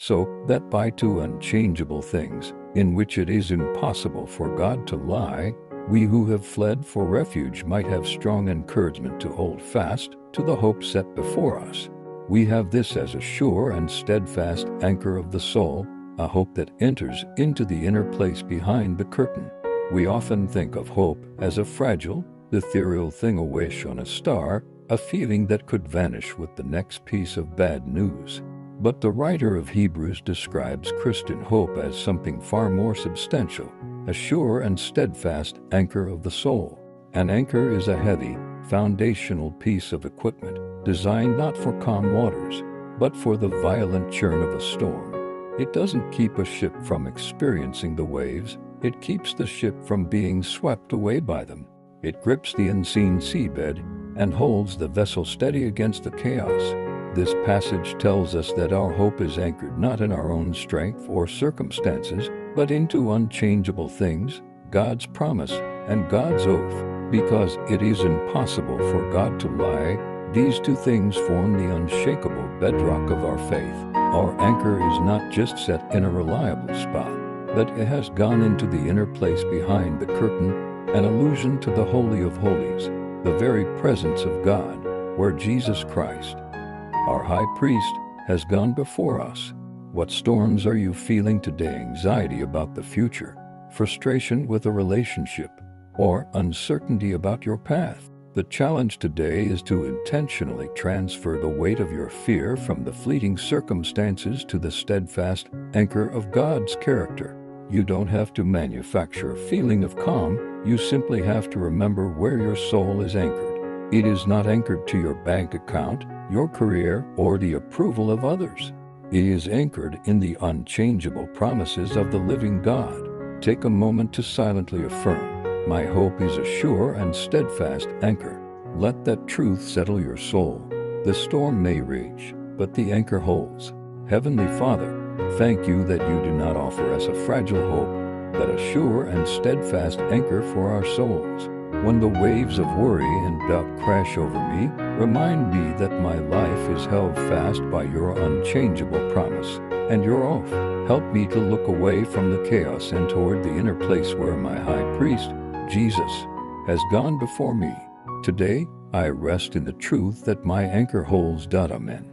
so that by two unchangeable things, in which it is impossible for God to lie, we who have fled for refuge might have strong encouragement to hold fast to the hope set before us. We have this as a sure and steadfast anchor of the soul, a hope that enters into the inner place behind the curtain. We often think of hope as a fragile, ethereal thing, a wish on a star, a feeling that could vanish with the next piece of bad news. But the writer of Hebrews describes Christian hope as something far more substantial, a sure and steadfast anchor of the soul. An anchor is a heavy, foundational piece of equipment designed not for calm waters, but for the violent churn of a storm. It doesn't keep a ship from experiencing the waves, it keeps the ship from being swept away by them. It grips the unseen seabed and holds the vessel steady against the chaos. This passage tells us that our hope is anchored not in our own strength or circumstances, but into unchangeable things, God's promise and God's oath. Because it is impossible for God to lie, these two things form the unshakable bedrock of our faith. Our anchor is not just set in a reliable spot, but it has gone into the inner place behind the curtain, an allusion to the Holy of Holies, the very presence of God, where Jesus Christ, our high priest, has gone before us. What storms are you feeling today? Anxiety about the future, frustration with a relationship, or uncertainty about your path? The challenge today is to intentionally transfer the weight of your fear from the fleeting circumstances to the steadfast anchor of God's character. You don't have to manufacture a feeling of calm, you simply have to remember where your soul is anchored. It is not anchored to your bank account, your career, or the approval of others. It is anchored in the unchangeable promises of the living God. Take a moment to silently affirm, "My hope is a sure and steadfast anchor." Let that truth settle your soul. The storm may rage, but the anchor holds. Heavenly Father, thank you that you do not offer us a fragile hope, but a sure and steadfast anchor for our souls. When the waves of worry and doubt crash over me, remind me that my life is held fast by your unchangeable promise and your oath. Help me to look away from the chaos and toward the inner place where my high priest, Jesus, has gone before me. Today, I rest in the truth that my anchor holds. Amen.